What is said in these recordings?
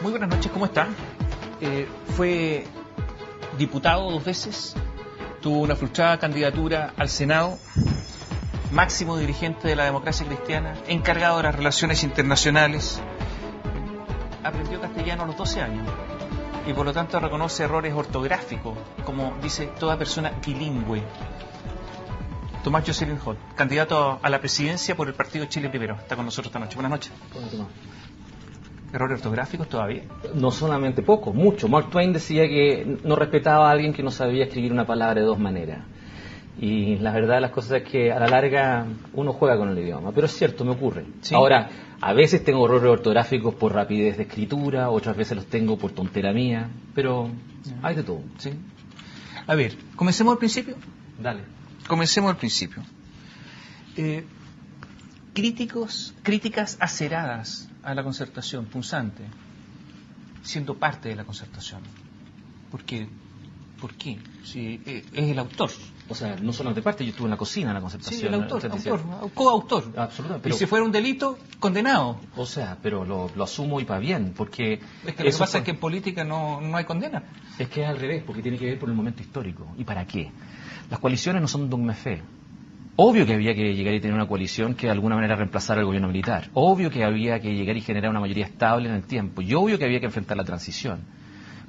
Muy buenas noches, ¿cómo está? Fue diputado 2 veces, tuvo una frustrada candidatura al Senado, máximo dirigente de la democracia cristiana, encargado de las relaciones internacionales, aprendió castellano a los 12 años y por lo tanto reconoce errores ortográficos, como dice toda persona bilingüe. Tomás Jocelyn Holt, candidato a la presidencia por el partido Chile Primero, está con nosotros esta noche. Buenas noches. Bueno, Tomás. ¿Errores ortográficos todavía? No solamente poco, mucho. Mark Twain decía que no respetaba a alguien que no sabía escribir una palabra de 2 maneras. Y la verdad de las cosas es que a la larga uno juega con el idioma. Pero es cierto, me ocurre. ¿Sí? Ahora, a veces tengo errores ortográficos por rapidez de escritura, otras veces los tengo por tontera mía, pero hay de todo. ¿Sí? A ver, ¿comencemos al principio? Dale. Comencemos al principio. Críticas aceradas a la concertación, punzante, siendo parte de la concertación. ¿Por qué? ¿Por qué? Si es el autor. O sea, no solamente parte, yo estuve en la cocina en la concertación. Sí, el autor, coautor. Absolutamente. Pero, y si fuera un delito, condenado. O sea, pero lo asumo y para bien, porque... Es que lo que pasa es que en política no hay condena. Es que es al revés, porque tiene que ver por el momento histórico. ¿Y para qué? Las coaliciones no son dogma fe. Obvio que había que llegar y tener una coalición que de alguna manera reemplazara al gobierno militar. Obvio que había que llegar y generar una mayoría estable en el tiempo. Y obvio que había que enfrentar la transición.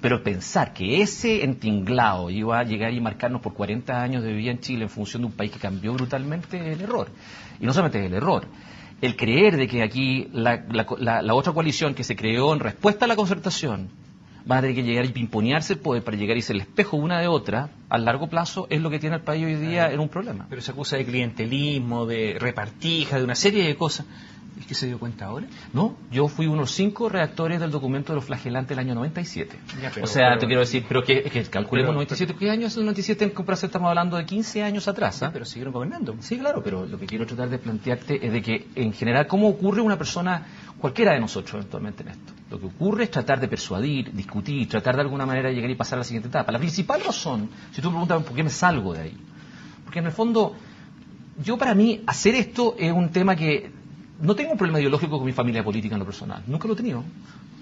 Pero pensar que ese entinglado iba a llegar y marcarnos por 40 años de vida en Chile en función de un país que cambió brutalmente es el error. Y no solamente es el error. El creer de que aquí la otra coalición que se creó en respuesta a la concertación va a tener que llegar y pimponearse el poder para llegar y ser el espejo una de otra, a largo plazo, es lo que tiene el país hoy día en un problema. Pero se acusa de clientelismo, de repartija, de una serie de cosas. ¿Es que se dio cuenta ahora? No, yo fui uno de los 5 redactores del documento de los flagelantes del año 97. Ya, pero, o sea, te quiero decir, pero que calculemos 97. ¿Qué año es el 97 en comparación? Estamos hablando de 15 años atrás. ¿Ah? Pero siguieron gobernando. Sí, claro, pero lo que quiero tratar de plantearte es de que, en general, ¿cómo ocurre una persona, cualquiera de nosotros eventualmente en esto? Lo que ocurre es tratar de persuadir, discutir, tratar de alguna manera de llegar y pasar a la siguiente etapa. La principal razón, si tú me preguntas por qué me salgo de ahí, porque en el fondo, yo para mí, hacer esto es un tema que... No tengo un problema ideológico con mi familia política en lo personal, nunca lo he tenido.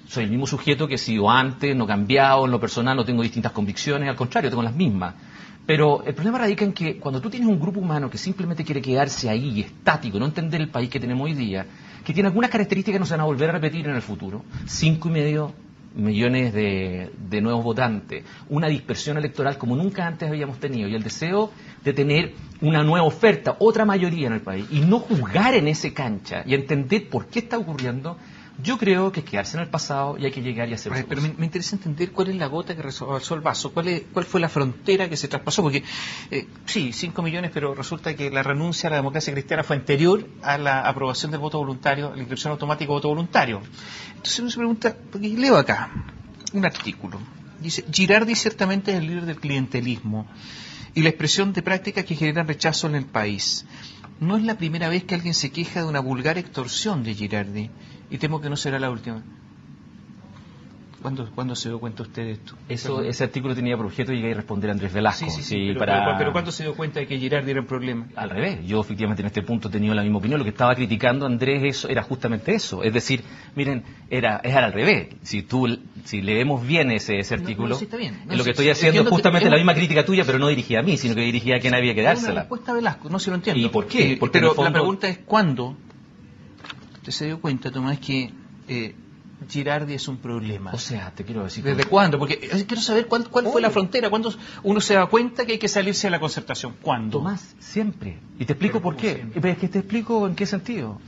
Soy el mismo sujeto que he sido antes, no he cambiado, en lo personal no tengo distintas convicciones, al contrario, tengo las mismas. Pero el problema radica en que cuando tú tienes un grupo humano que simplemente quiere quedarse ahí, estático, no entender el país que tenemos hoy día, que tiene algunas características que no se van a volver a repetir en el futuro, 5,5 millones de nuevos votantes, una dispersión electoral como nunca antes habíamos tenido y el deseo de tener una nueva oferta, otra mayoría en el país y no jugar en ese cancha y entender por qué está ocurriendo, yo creo que es quedarse en el pasado y hay que llegar y hacer cosas. Pero me interesa entender cuál es la gota que rebalsó el vaso, cuál fue la frontera que se traspasó, porque sí, 5 millones, pero resulta que la renuncia a la democracia cristiana fue anterior a la aprobación del voto voluntario, la inscripción automática del voto voluntario. Entonces uno se pregunta, porque leo acá un artículo, dice, Girardi ciertamente es el líder del clientelismo y la expresión de prácticas que generan rechazo en el país. No es la primera vez que alguien se queja de una vulgar extorsión de Girardi y temo que no será la última. ¿Cuándo se dio cuenta usted de esto? Ese artículo tenía por objeto llegar y responder a Andrés Velasco. Sí, pero ¿cuándo se dio cuenta de que Girardi era un problema? Al revés, yo efectivamente en este punto he tenido la misma opinión. Lo que estaba criticando Andrés era justamente eso. Es decir, miren, es al revés. Si leemos bien ese artículo, sí, está bien. Lo que estoy haciendo es justamente la misma crítica tuya, pero no dirigida a mí, sino que dirigida a quien había que dársela. La respuesta a Velasco, no se lo entiendo. ¿Y por qué? Porque pero la pregunta es ¿cuándo usted se dio cuenta, Tomás, que Girardi es un problema? O sea, te quiero decir... ¿Desde cuándo? Porque quiero saber cuál fue la frontera, cuándo uno se da cuenta que hay que salirse de la concertación. ¿Cuándo? Tomás, siempre. Y te explico por qué. Pero es que te explico en qué sentido.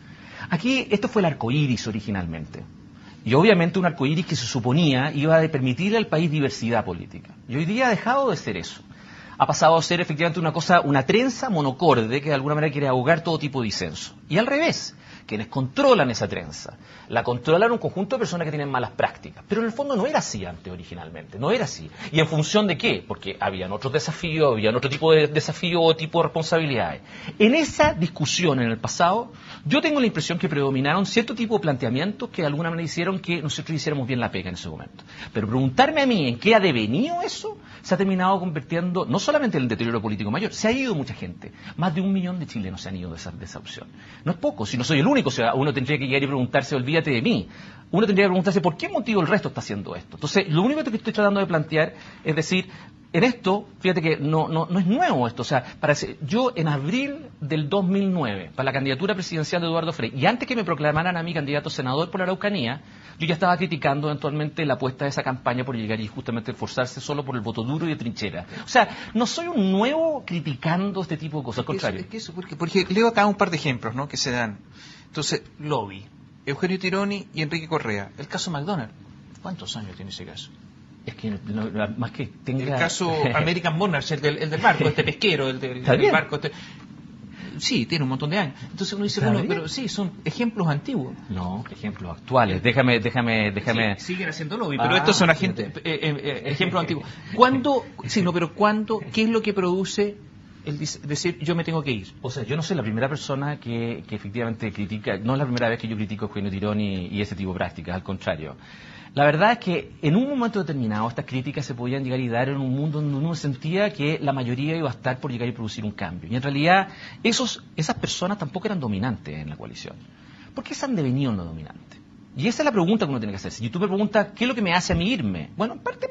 Aquí, esto fue el arco iris originalmente. Y obviamente un arco iris que se suponía iba a permitirle al país diversidad política. Y hoy día ha dejado de ser eso. Ha pasado a ser efectivamente una trenza monocorde que de alguna manera quiere ahogar todo tipo de disenso. Y al revés. Quienes controlan esa trenza, la controlan un conjunto de personas que tienen malas prácticas. Pero en el fondo no era así antes originalmente, no era así. ¿Y en función de qué? Porque habían otros desafíos, habían otro tipo de desafíos o tipo de responsabilidades. En esa discusión en el pasado, yo tengo la impresión que predominaron cierto tipo de planteamientos que de alguna manera hicieron que nosotros hiciéramos bien la pega en ese momento. Pero preguntarme a mí en qué ha devenido eso, se ha terminado convirtiendo no solamente en el deterioro político mayor, se ha ido mucha gente. Más de 1 millón de chilenos se han ido de esa opción. No es poco, si no soy el único, o sea, uno tendría que llegar y preguntarse, olvídate de mí. Uno tendría que preguntarse por qué motivo el resto está haciendo esto. Entonces, lo único que estoy tratando de plantear es decir, en esto, fíjate que no es nuevo esto. O sea, yo en abril del 2009, para la candidatura presidencial de Eduardo Frei, y antes que me proclamaran a mí candidato senador por la Araucanía, yo ya estaba criticando eventualmente la apuesta de esa campaña por llegar y justamente esforzarse solo por el voto duro y de trinchera. O sea, no soy un nuevo criticando este tipo de cosas, al contrario. Porque leo acá un par de ejemplos, ¿no?, que se dan. Entonces, lobby, Eugenio Tironi y Enrique Correa. El caso McDonald's, ¿cuántos años tiene ese caso? Es que más que tenga... El caso American Monarch, el del barco, este pesquero, el del barco. Sí, tiene un montón de años. Entonces uno dice, bueno, pero sí, son ejemplos antiguos. No, ejemplos actuales. Déjame. Sí, siguen haciendo lobby, pero estos son ejemplos antiguos. ¿Cuándo? ¿Qué es lo que produce el decir yo me tengo que ir? O sea, yo no soy la primera persona que efectivamente critica, no es la primera vez que yo critico a Eugenio Tironi y ese tipo de prácticas, al contrario. La verdad es que en un momento determinado estas críticas se podían llegar y dar en un mundo donde uno sentía que la mayoría iba a estar por llegar y producir un cambio. Y en realidad esas personas tampoco eran dominantes en la coalición. ¿Por qué se han devenido no dominantes? Y esa es la pregunta que uno tiene que hacer. Si tú me preguntas, ¿qué es lo que me hace a mí irme? Bueno, en parte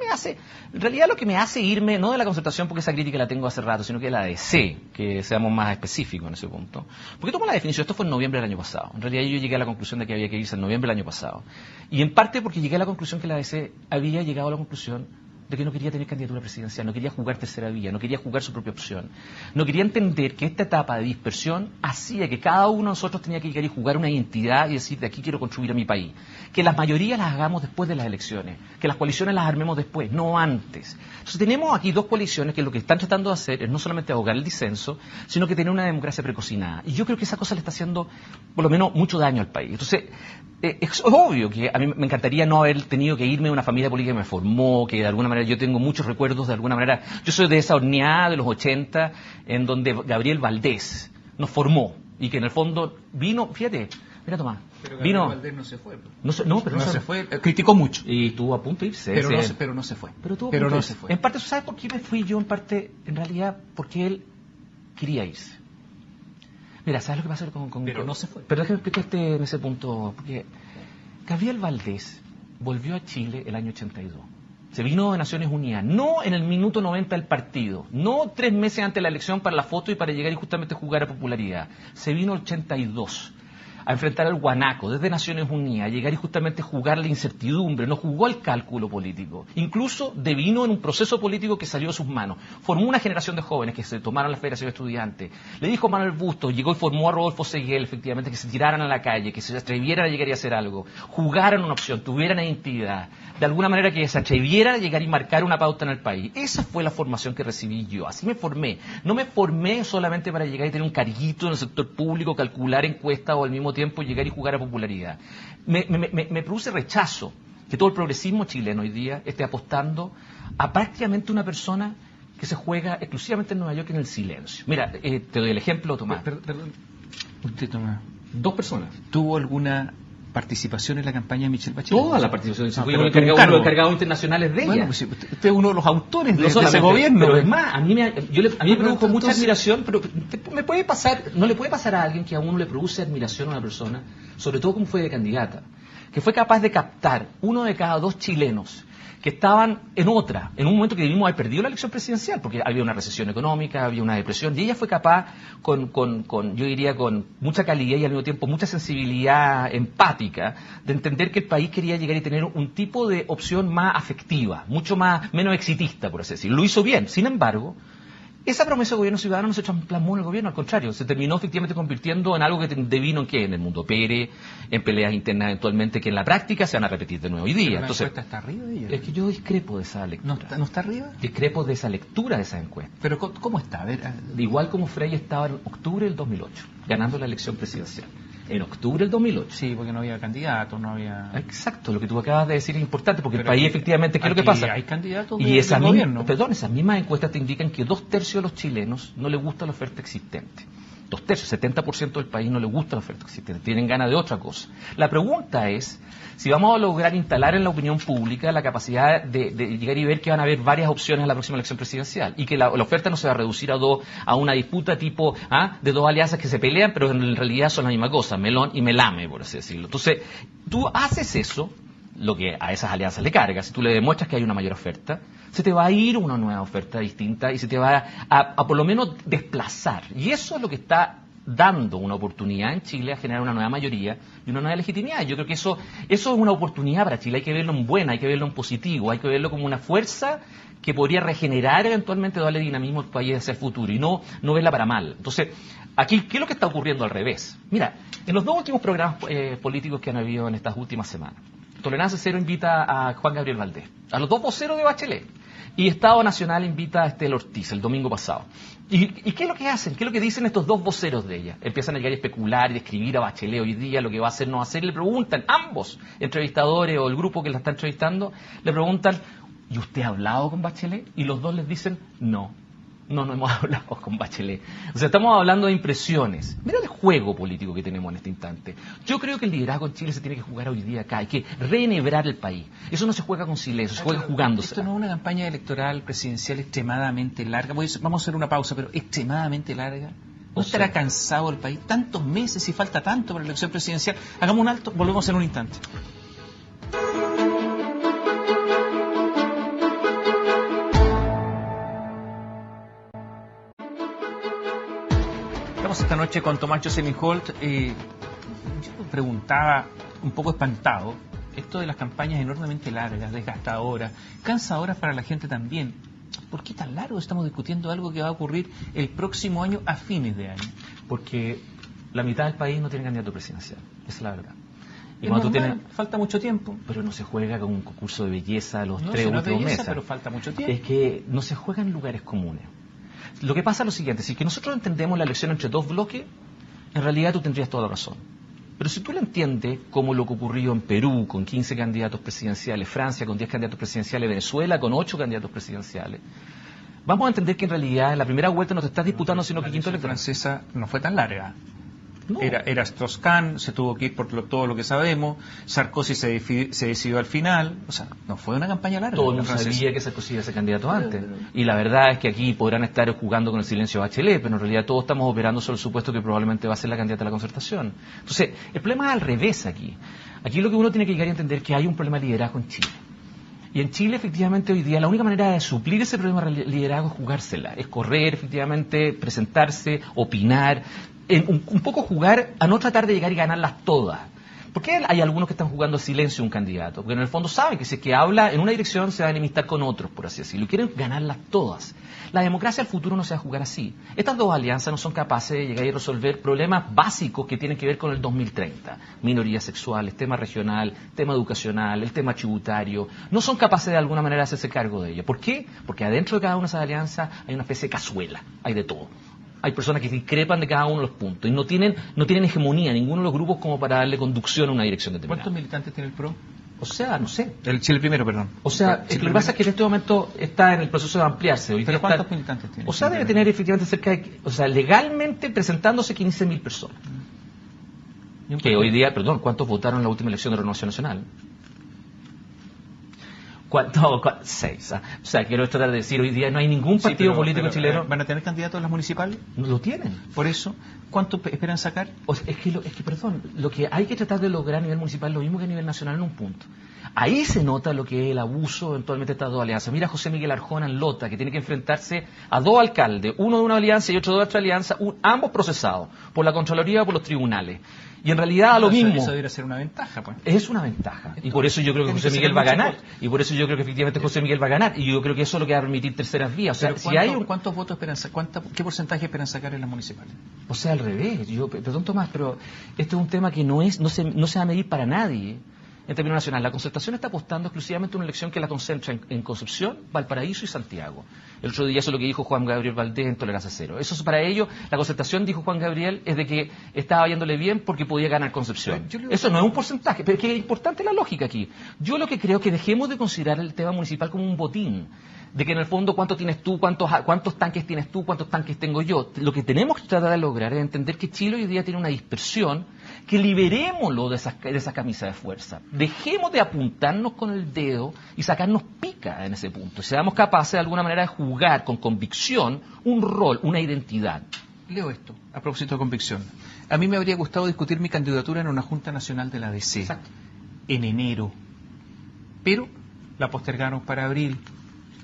en realidad lo que me hace irme, no de la Concertación, porque esa crítica la tengo hace rato, sino que de la DC, que seamos más específicos en ese punto. Porque tomo la definición, esto fue en noviembre del año pasado. En realidad yo llegué a la conclusión de que había que irse en noviembre del año pasado. Y en parte porque llegué a la conclusión que la DC había llegado a la conclusión de que no quería tener candidatura presidencial, no quería jugar tercera vía, no quería jugar su propia opción. No quería entender que esta etapa de dispersión hacía que cada uno de nosotros tenía que llegar y jugar una identidad y decir, de aquí quiero construir a mi país. Que las mayorías las hagamos después de las elecciones, que las coaliciones las armemos después, no antes. Entonces tenemos aquí dos coaliciones que lo que están tratando de hacer es no solamente ahogar el disenso, sino que tener una democracia precocinada. Y yo creo que esa cosa le está haciendo, por lo menos, mucho daño al país. Entonces, es obvio que a mí me encantaría no haber tenido que irme de una familia política que me formó, que de alguna manera yo tengo muchos recuerdos, de alguna manera, yo soy de esa horneada de los 80, en donde Gabriel Valdés nos formó, y que en el fondo vino, fíjate, mira Tomás, pero Gabriel Valdés no se fue. No se fue, criticó mucho. Y estuvo a punto de irse. Pero no se fue. Pero no se fue. En parte, ¿sabes por qué me fui yo? En parte, en realidad, porque él quería irse. Mira, ¿sabes lo que pasa con Pero no se fue. Pero déjame explicarte en ese punto, porque Gabriel Valdés volvió a Chile el año 82. Se vino de Naciones Unidas, no en el minuto 90 del partido, no 3 meses antes de la elección para la foto y para llegar y justamente jugar a popularidad. Se vino el 82 a enfrentar al guanaco desde Naciones Unidas, a llegar y justamente jugar la incertidumbre, no jugó al cálculo político. Incluso devino en un proceso político que salió de sus manos. Formó una generación de jóvenes que se tomaron la Federación de Estudiantes. Le dijo Manuel Bustos, llegó y formó a Rodolfo Seguel, efectivamente, que se tiraran a la calle, que se atrevieran a llegar y hacer algo, jugaran una opción, tuvieran identidad, de alguna manera que se atrevieran a llegar y marcar una pauta en el país. Esa fue la formación que recibí yo, así me formé. No me formé solamente para llegar y tener un carguito en el sector público, calcular encuestas o al mismo tiempo llegar y jugar a popularidad. Me produce rechazo que todo el progresismo chileno hoy día esté apostando a prácticamente una persona que se juega exclusivamente en Nueva York en el silencio. Mira, te doy el ejemplo, Tomás. Perdón. Usted, Tomás. 2 personas. ¿Tuvo alguna participación en la campaña de Michelle Bachelet? Toda la participación. Fue uno de los encargados internacionales de ella. Bueno, pues usted es uno de los autores de ese gobierno. Pero es más, a mí me produjo mucha admiración, pero no le puede pasar a alguien que a uno le produce admiración a una persona, sobre todo como fue de candidata, que fue capaz de captar 1 de cada 2 chilenos que estaban en un momento que debimos haber perdido la elección presidencial, porque había una recesión económica, había una depresión, y ella fue capaz, yo diría, con mucha calidad y al mismo tiempo mucha sensibilidad empática, de entender que el país quería llegar y tener un tipo de opción más afectiva, menos exitista, por así decirlo. Lo hizo bien, sin embargo, esa promesa de gobierno ciudadano no se plasmó en el gobierno, al contrario, se terminó efectivamente convirtiendo en algo que devino en el mundo Pérez, en peleas internas eventualmente, que en la práctica se van a repetir de nuevo hoy día. Entonces, ¿la encuesta está arriba de ella? Es que yo discrepo de esa lectura. ¿No está arriba? Discrepo de esa lectura de esa encuesta. ¿Pero cómo está? A ver, igual como Frei estaba en octubre del 2008, ganando la elección presidencial. En octubre del 2008. Sí, porque no había candidatos, no había... Exacto, lo que tú acabas de decir es importante, porque pero el país efectivamente, ¿qué es lo que pasa? Hay candidatos y esas mismas encuestas te indican que 2/3 de los chilenos no les gusta la oferta existente. 2/3, 70% del país no le gusta la oferta existente, tienen ganas de otra cosa. La pregunta es si vamos a lograr instalar en la opinión pública la capacidad de llegar y ver que van a haber varias opciones en la próxima elección presidencial y que la oferta no se va a reducir a una disputa tipo de dos alianzas que se pelean, pero en realidad son la misma cosa, melón y melame, por así decirlo. Entonces, tú haces eso, lo que a esas alianzas le carga, si tú le demuestras que hay una mayor oferta, se te va a ir una nueva oferta distinta y se te va a por lo menos desplazar. Y eso es lo que está dando una oportunidad en Chile a generar una nueva mayoría y una nueva legitimidad. Yo creo que eso es una oportunidad para Chile, hay que verlo en buena, hay que verlo en positivo, hay que verlo como una fuerza que podría regenerar eventualmente, darle dinamismo al país hacia el futuro y no verla para mal. Entonces, aquí, ¿qué es lo que está ocurriendo al revés? Mira, en los dos últimos programas políticos que han habido en estas últimas semanas, Tolerancia Cero invita a Juan Gabriel Valdés, a los dos voceros de Bachelet, y Estado Nacional invita a Estel Ortiz el domingo pasado. ¿Y qué es lo que hacen? ¿Qué es lo que dicen estos dos voceros de ella? Empiezan a llegar a especular y describir a Bachelet hoy día, lo que va a hacer, no va a hacer, y le preguntan, ambos entrevistadores o el grupo que la está entrevistando, le preguntan, ¿y usted ha hablado con Bachelet? Y los dos les dicen, no hemos hablado con Bachelet. O sea, estamos hablando de impresiones. Mira el juego político que tenemos en este instante. Yo creo que el liderazgo en Chile se tiene que jugar hoy día acá. Hay que reenhebrar el país. Eso no se juega con silencio, se juega jugándose. Esto no es una campaña electoral presidencial extremadamente larga. Vamos a hacer una pausa, pero extremadamente larga. ¿No estará cansado el país? Tantos meses y falta tanto para la elección presidencial. Hagamos un alto, volvemos en un instante. Esta noche con Tomás Jocelyn Holt, yo me preguntaba, un poco espantado, esto de las campañas enormemente largas, desgastadoras, cansadoras para la gente también. ¿Por qué tan largo estamos discutiendo algo que va a ocurrir el próximo año a fines de año? Porque la mitad del país no tiene candidato presidencial, esa es la verdad. Y cuando falta mucho tiempo. Pero no se juega con un concurso de belleza los no, 3 últimos meses. Pero falta mucho tiempo. Es que no se juega en lugares comunes. Lo que pasa es lo siguiente, si que nosotros entendemos la elección entre dos bloques, en realidad tú tendrías toda la razón. Pero si tú lo entiendes como lo que ocurrió en Perú con 15 candidatos presidenciales, Francia con 10 candidatos presidenciales, Venezuela con 8 candidatos presidenciales, vamos a entender que en realidad en la primera vuelta no te estás disputando sino que quinto electoral. La francesa no fue tan larga. No. Era Strauss-Kahn, se tuvo que ir por todo lo que sabemos, Sarkozy se decidió al final, o sea, no fue una campaña larga. Todo el mundo sabía que Sarkozy iba a ser candidato antes. Y la verdad es que aquí podrán estar jugando con el silencio de Bachelet, pero en realidad todos estamos operando sobre el supuesto que probablemente va a ser la candidata a la concertación. Entonces, el problema es al revés aquí. Aquí lo que uno tiene que llegar a entender es que hay un problema de liderazgo en Chile. Y en Chile, efectivamente, hoy día la única manera de suplir ese problema de liderazgo es jugársela, es correr, efectivamente, presentarse, opinar, un poco jugar a no tratar de llegar y ganarlas todas. ¿Por qué hay algunos que están jugando silencio a un candidato? Porque en el fondo saben que si es que habla en una dirección se va a enemistar con otros, por así decirlo, y quieren ganarlas todas. La democracia al futuro no se va a jugar así. Estas dos alianzas no son capaces de llegar y resolver problemas básicos que tienen que ver con el 2030. Minorías sexuales, tema regional, tema educacional, el tema tributario. No son capaces de alguna manera de hacerse cargo de ello. ¿Por qué? Porque adentro de cada una de esas alianzas hay una especie de cazuela, hay de todo. Hay personas que discrepan de cada uno de los puntos y no tienen hegemonía ninguno de los grupos como para darle conducción a una dirección determinada. ¿Cuántos militantes tiene el PRO? O sea, no sé. El Chile Primero, perdón. O sea, lo que pasa es que en este momento está en el proceso de ampliarse. ¿Pero cuántos militantes tiene? O sea, debe tener efectivamente cerca de... O sea, legalmente presentándose 15.000 personas. Que hoy día, perdón, ¿cuántos votaron en la última elección de Renovación Nacional? ¿Cuántos? 6. O sea, quiero tratar de decir, hoy día no hay ningún partido político chileno... ¿Van a tener candidatos en las municipales? No lo tienen. Por eso, ¿cuánto esperan sacar? O sea, es que, perdón, lo que hay que tratar de lograr a nivel municipal es lo mismo que a nivel nacional en un punto. Ahí se nota lo que es el abuso eventualmente de estas dos alianzas. Mira a José Miguel Arjona en Lota, que tiene que enfrentarse a dos alcaldes, uno de una alianza y otro de otra alianza, ambos procesados por la Contraloría o por los tribunales. Y en realidad a lo mismo... Eso debería ser una ventaja, pues. Es una ventaja. Y por eso yo creo que José Miguel va a ganar. Y por eso yo creo que efectivamente José Miguel va a ganar. Y yo creo que eso es lo que va a permitir terceras vías. O sea, pero si hay ¿cuántos votos esperan qué porcentaje esperan sacar en las municipales? O sea, al revés. Perdón, Tomás, pero este es un tema que no se va a medir para nadie. en términos nacionales. La Concertación está apostando exclusivamente a una elección que la concentra en Concepción, Valparaíso y Santiago. El otro día eso es lo que dijo Juan Gabriel Valdés en Tolerancia Cero. Eso es para ellos, la Concertación, dijo Juan Gabriel, es de que estaba yéndole bien porque podía ganar Concepción. Eso no es un porcentaje, pero es que es importante la lógica aquí. Yo lo que creo es que dejemos de considerar el tema municipal como un botín, de que en el fondo cuánto tienes tú, cuántos tanques tienes tú, cuántos tanques tengo yo. Lo que tenemos que tratar de lograr es entender que Chile hoy día tiene una dispersión, que liberémoslo de esa camisa de fuerza. Dejemos de apuntarnos con el dedo y sacarnos pica en ese punto. Seamos capaces de alguna manera de jugar con convicción un rol, una identidad. Leo esto, a propósito de convicción. A mí me habría gustado discutir mi candidatura en una Junta Nacional de la DC. Exacto. En enero. Pero la postergaron para abril.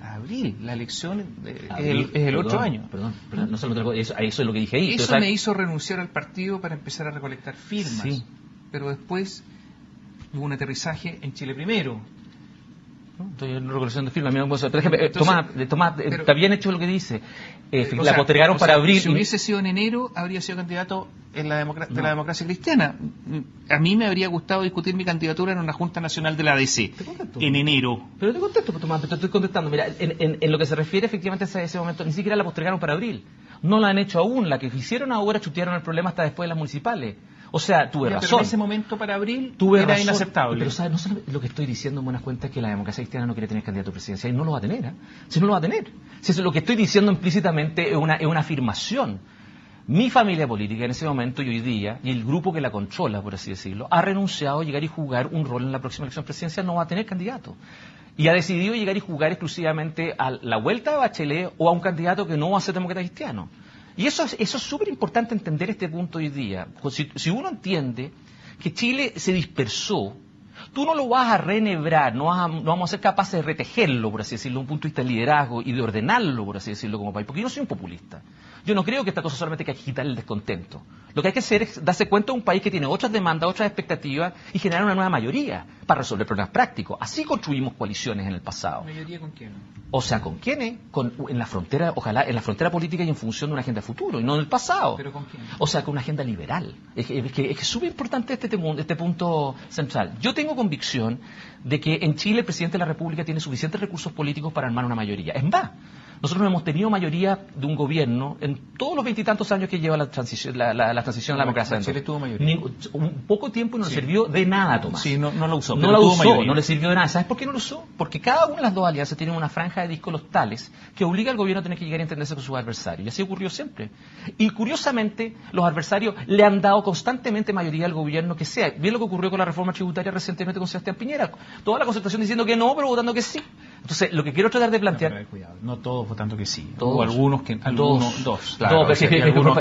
Abril, la elección es el otro año. Perdón, no se lo eso es lo que dije ahí. Eso me hizo renunciar al partido para empezar a recolectar firmas. Sí. Pero después hubo un aterrizaje en Chile Primero. Estoy en recolección de firmas. Tomás, está bien hecho lo que dice. La postergaron para abril. Si hubiese sido en enero, habría sido candidato de la democracia cristiana. A mí me habría gustado discutir mi candidatura en una Junta Nacional de la ADC en enero. Pero te contesto, Tomás, te estoy contestando. Mira, en lo que se refiere efectivamente a ese momento, ni siquiera la postergaron para abril. No la han hecho aún. La que hicieron ahora chutearon el problema hasta después de las municipales. O sea, tuve razón. Pero en ese momento para abril era razón. Inaceptable. Pero ¿sabes? No solo lo que estoy diciendo en buenas cuentas es que la democracia cristiana no quiere tener candidato presidencial y no lo va a tener. Si no lo va a tener. Si eso, lo que estoy diciendo implícitamente es una afirmación. Mi familia política en ese momento y hoy día, y el grupo que la controla, por así decirlo, ha renunciado a llegar y jugar un rol en la próxima elección presidencial, no va a tener candidato. Y ha decidido llegar y jugar exclusivamente a la vuelta de Bachelet o a un candidato que no va a ser demócrata cristiano. Y eso es súper importante entender este punto hoy día. Si uno entiende que Chile se dispersó, tú no lo vas a reenhebrar, no vamos a ser capaces de retejerlo, por así decirlo, desde un punto de vista de liderazgo y de ordenarlo, por así decirlo, como país. Porque yo no soy un populista. Yo no creo que esta cosa solamente hay que quitar el descontento. Lo que hay que hacer es darse cuenta de un país que tiene otras demandas, otras expectativas y generar una nueva mayoría para resolver problemas prácticos. Así construimos coaliciones en el pasado. ¿Mayoría con quién? O sea, ¿con quiénes? En la frontera, ojalá, en la frontera política y en función de una agenda futuro, y no del pasado. ¿Pero con quién? O sea, con una agenda liberal. Es que es súper importante este punto central. Yo tengo convicción de que en Chile el presidente de la República tiene suficientes recursos políticos para armar una mayoría. Es más, nosotros no hemos tenido mayoría de un gobierno en todos los 20 años que lleva la transición a la democracia. Chile tuvo mayoría. Un poco tiempo no le sirvió de nada, Tomás. Sí, no lo usó. No la usó, no le sirvió de nada. ¿Sabes por qué no lo usó? Porque cada una de las dos alianzas tiene una franja de discos tales que obliga al gobierno a tener que llegar a entenderse con sus adversarios. Y así ocurrió siempre. Y curiosamente, los adversarios le han dado constantemente mayoría al gobierno que sea. Bien lo que ocurrió con la reforma tributaria recientemente con Sebastián Piñera. Toda la Concertación diciendo que no, pero votando que sí. Entonces, lo que quiero tratar de plantear... No todos votando que sí. Todos. Hubo algunos que... Dos. Claro,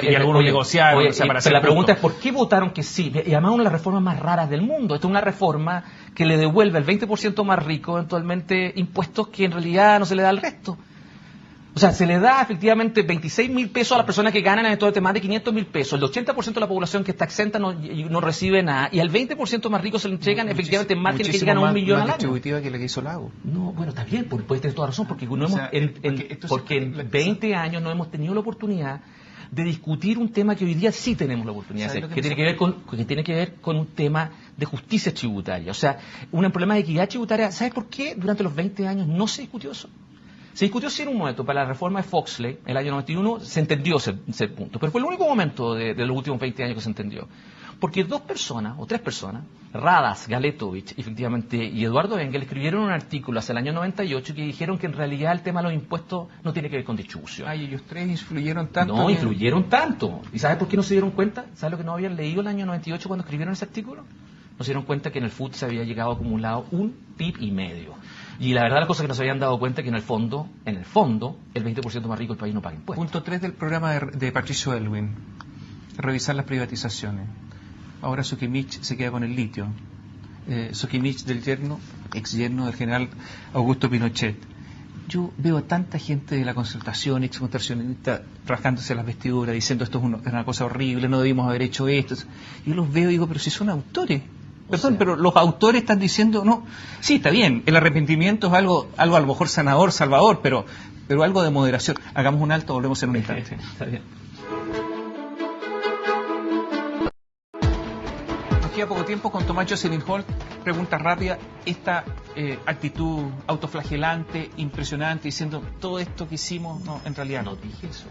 y algunos negociaron. Pero la pregunta es ¿por qué votaron que sí? Y además una de las reformas más raras del mundo. Esta es una reforma que le devuelve al 20% más rico eventualmente impuestos que en realidad no se le da al resto. O sea, se le da efectivamente 26.000 pesos a las personas que ganan en todo este más de 500.000 pesos. El 80% de la población que está exenta no recibe nada. Y al 20% más rico se le entregan efectivamente márgenes que llegan a 1 millón al año. Distributiva que la que hizo Lago. No, bueno, está bien, puedes tener toda razón, porque en 20 años no hemos tenido la oportunidad de discutir un tema que hoy día sí tenemos la oportunidad de hacer, que tiene que ver con un tema de justicia tributaria. O sea, un problema de equidad tributaria. ¿Sabes por qué durante los 20 años no se discutió eso? Se discutió sí en un momento, para la reforma de Foxley, el año 91, se entendió ese punto, pero fue el único momento de los últimos 20 años que se entendió. Porque 2 personas, o 3 personas, Radas, Galetovich, efectivamente, y Eduardo Engel, escribieron un artículo hace el año 98 que dijeron que en realidad el tema de los impuestos no tiene que ver con distribución. Ay, ellos 3 influyeron tanto. No, influyeron tanto. ¿Y sabes por qué no se dieron cuenta? ¿Sabes lo que no habían leído el año 98 cuando escribieron ese artículo? No se dieron cuenta que en el FUT se había llegado acumulado 1,5 PIB. Y la verdad las cosas que no se habían dado cuenta es que en el fondo, el 20% más rico del país no paga impuestos. Punto 3 del programa de Patricio Elwin. Revisar las privatizaciones. Ahora Sokimich se queda con el litio. Sokimich del ex yerno del general Augusto Pinochet. Yo veo a tanta gente de la Concertación, ex-concertacionista, rasgándose las vestiduras, diciendo esto es una cosa horrible, no debimos haber hecho esto. Yo los veo y digo, pero si son autores. Perdón, pero los autores están diciendo, no, sí, está bien, el arrepentimiento es algo a lo mejor sanador, salvador, pero algo de moderación. Hagamos un alto, volvemos en un instante. Está bien. queda poco tiempo. Con Tomás Jocelyn Holt, pregunta rápida. Esta actitud autoflagelante, impresionante, diciendo todo esto que hicimos, no, en realidad No dije eso.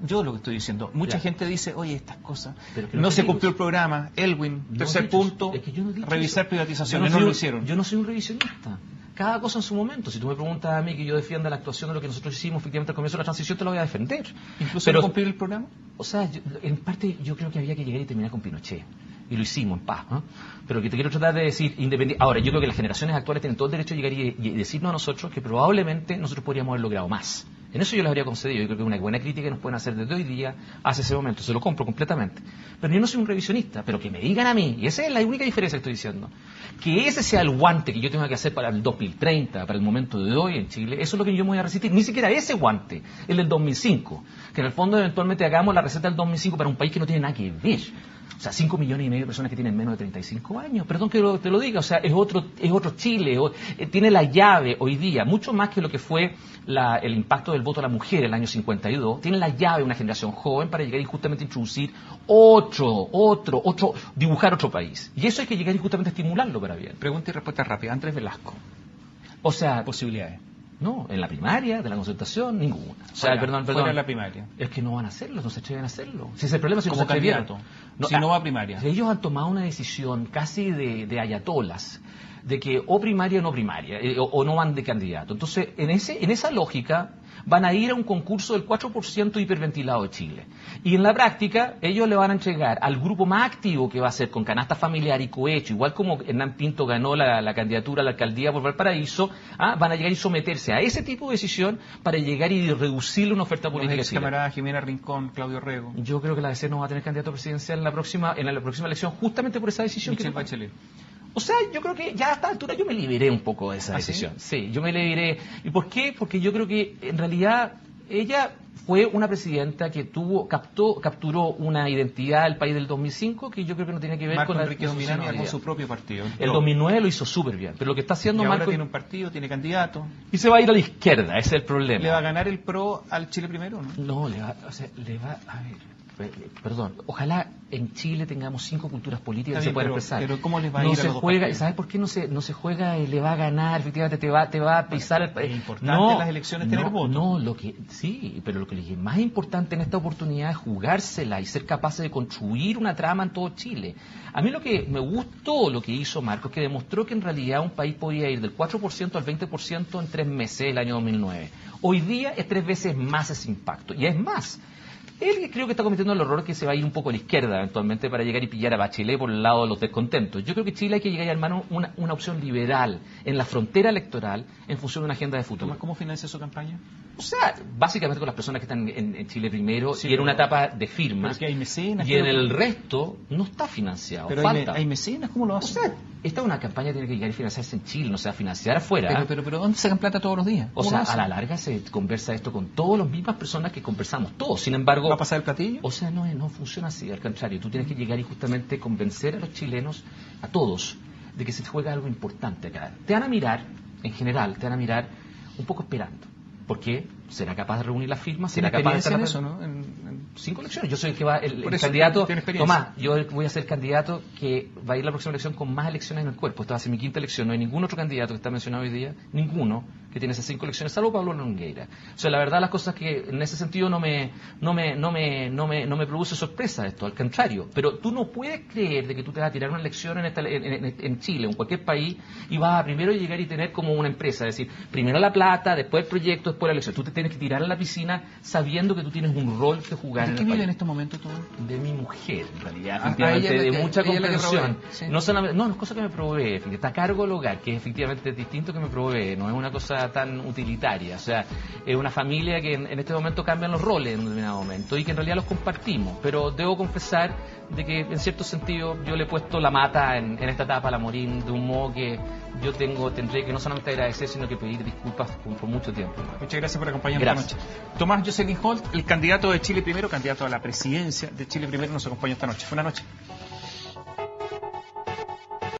Yo lo que estoy diciendo, mucha Ya. gente dice, oye, estas cosas, Pero que no lo se que cumplió digo el programa, Elwin, No tercer he dicho punto, eso. Es que yo no he dicho revisar eso. privatizaciones, Yo no lo soy- hicieron. Yo no soy un revisionista. Cada cosa en su momento. Si tú me preguntas a mí que yo defienda la actuación de lo que nosotros hicimos efectivamente al comienzo de la transición, te lo voy a defender. Incluso Pero, no cumplir el programa. o sea, en parte yo creo que había que llegar y terminar con Pinochet. Y lo hicimos en paz, ¿no? Pero que te quiero tratar de decir, independiente. Ahora, yo creo que las generaciones actuales tienen todo el derecho de llegar y decirnos a nosotros que probablemente nosotros podríamos haber logrado más. En eso yo les habría concedido. Yo creo que es una buena crítica que nos pueden hacer desde hoy día hacia ese momento. Se lo compro completamente. Pero yo no soy un revisionista. Pero que me digan a mí, y esa es la única diferencia que estoy diciendo, que ese sea el guante que yo tenga que hacer para el 2030, para el momento de hoy en Chile, eso es lo que yo me voy a resistir. Ni siquiera ese guante, el del 2005. Que en el fondo eventualmente hagamos la receta del 2005 para un país que no tiene nada que ver. O sea, 5,5 millones de personas que tienen menos de 35 años. Perdón que te lo diga, o sea, es otro Chile. Tiene la llave hoy día, mucho más que lo que fue el impacto del voto a la mujer en el año 52. Tiene la llave una generación joven para llegar y justamente introducir dibujar otro país. Y eso hay que llegar y justamente estimularlo para bien. Pregunta y respuesta rápida. Andrés Velasco, O sea, posibilidades. no, en la primaria, de la concertación, ninguna. O sea, perdón. Fuera de la primaria. Es que no van a hacerlo, no se atreven a hacerlo. Si ese problema es Como candidato. Si no va a primaria. Ellos han tomado una decisión casi de ayatolas, de que o primaria o no primaria, o no van de candidato. Entonces, en esa lógica, van a ir a un concurso del 4% hiperventilado de Chile. Y en la práctica, ellos le van a entregar al grupo más activo que va a ser con canasta familiar y cohecho, igual como Hernán Pinto ganó la candidatura a la alcaldía por Valparaíso, van a llegar y someterse a ese tipo de decisión para llegar y reducirle una oferta Los política a ex Chile. camaradas Jimena Rincón, Claudio Rego, Yo creo que la DC no va a tener candidato presidencial en la próxima elección justamente por esa decisión. Michelle que tomó. Bachelet. O sea, yo creo que ya a esta altura yo me liberé un poco de esa ¿Ah, sí? decisión. Sí, yo me liberé. ¿Y por qué? Porque yo creo que en realidad ella fue una presidenta que capturó una identidad del país del 2005 que yo creo que no tenía que ver Marco con la Enrique Dominani institucionalidad. con su propio partido. El 2009 lo hizo súper bien, pero lo que está haciendo Y ahora Marco... tiene un partido, tiene candidato. Y se va a ir a la izquierda, ese es el problema. ¿Le va a ganar el PRO al Chile Primero o no? No, le va a ver, perdón, ojalá en Chile tengamos 5 culturas políticas Está que bien, se puedan pero- expresar. pero ¿cómo les va a no ir a se los dos juega, partidos? ¿sabes por qué no se juega y le va a ganar? Efectivamente te va a pisar el es importante en las elecciones tener voto. No, sí, pero lo que es más importante en esta oportunidad es jugársela y ser capaces de construir una trama en todo Chile. A mí lo que me gustó lo que hizo Marcos, que demostró que en realidad un país podía ir del 4% al 20% en 3 meses el año 2009. Hoy día es 3 veces más ese impacto. Y es más, él creo que está cometiendo el error que se va a ir un poco a la izquierda eventualmente para llegar y pillar a Bachelet por el lado de los descontentos. Yo creo que Chile hay que llegar y armar una opción liberal en la frontera electoral en función de una agenda de futuro. Tomás, ¿cómo financia su campaña? O sea, básicamente con las personas que están en Chile Primero Sí, y en una pero- etapa de firmas. pero que hay mecenas, y en pero- el resto no está financiado. Pero falta. hay mecenas, ¿cómo lo O hacen? sea, esta es una campaña que tiene que llegar y financiarse en Chile, no se va a financiar afuera. Pero ¿dónde sacan plata todos los días? O ¿Cómo sea, lo a hacen? la larga se conversa esto con todas las mismas personas que conversamos todos. Sin embargo, ¿Va a pasar el platillo? o sea, no funciona así, al contrario. Tú tienes que llegar y justamente convencer a los chilenos, a todos, de que se juega algo importante acá. Te van a mirar, en general, te van a mirar un poco esperando. ¿Por qué? ¿Será capaz de reunir las firmas? ¿Tiene ¿Será capaz de experiencia estar en eso, no? En 5 elecciones? Yo soy el que va, el Por eso, candidato. tiene experiencia. Tomás, yo voy a ser candidato que va a ir la próxima elección con más elecciones en el cuerpo. Esta va a ser mi 5ª elección. No hay ningún otro candidato que está mencionado hoy día, ninguno que tiene esas 5 elecciones, salvo Pablo Longueira. O sea, la verdad, las cosas que en ese sentido no me produce sorpresa esto, al contrario. Pero tú no puedes creer de que tú te vas a tirar una elección en Chile o en cualquier país y vas a primero llegar y tener como una empresa, es decir, primero la plata, después el proyecto, después la elección. Tú te tienes que tirar a la piscina sabiendo que tú tienes un rol que jugar ¿De en qué el vive país. en estos momentos todo? De mi mujer, en realidad, Ah, efectivamente, ella de la que- mucha ella la que comprensión. provee, sí. No solamente, no es cosa que me provee, fíjate, está a cargo del hogar, que efectivamente es distinto que me provee, no es una cosa tan utilitaria. O sea, es una familia que en este momento cambian los roles en un determinado momento y que en realidad los compartimos. Pero debo confesar de que en cierto sentido yo le he puesto la mata en esta etapa a la Morín de un modo que yo tendré que no solamente agradecer, sino que pedir disculpas por mucho tiempo. Muchas gracias por acompañarnos Gracias. esta noche. Tomás Jocelyn Holt, el candidato de Chile Primero, candidato a la presidencia de Chile Primero, nos acompaña esta noche. Buenas noches.